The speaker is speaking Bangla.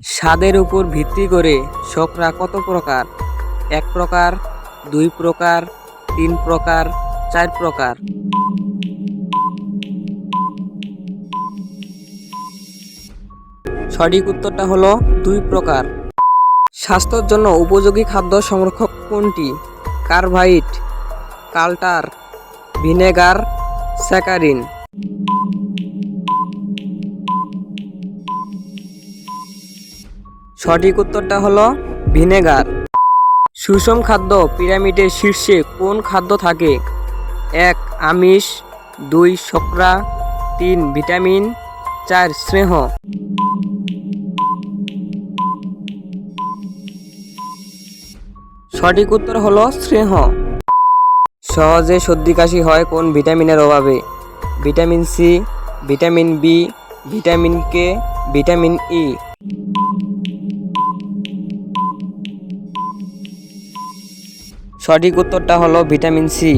স্বাদের উপর ভিত্তি করে শর্করা কত প্রকার? 1 প্রকার, 2 প্রকার, 3 প্রকার, 4 প্রকার। সঠিক উত্তরটা হলো 2 প্রকার। স্বাস্থ্যের জন্য উপযোগী খাদ্য সংরক্ষক কোনটি? কার্বাইড, কালটার, ভিনেগার, স্যাকারিন। সঠিক উত্তরটা হলো ভিনেগার। সুষম খাদ্য পিরামিডের শীর্ষে কোন খাদ্য থাকে? 1 আমিষ, 2 শর্করা, 3 ভিটামিন, 4 স্নেহ। সঠিক উত্তর হলো স্নেহ। সহজে সর্দি কাশি হয় কোন ভিটামিনের অভাবে? Vitamin C, vitamin B, vitamin K, vitamin E. সঠিক উত্তরটা হলো ভিটামিন সি।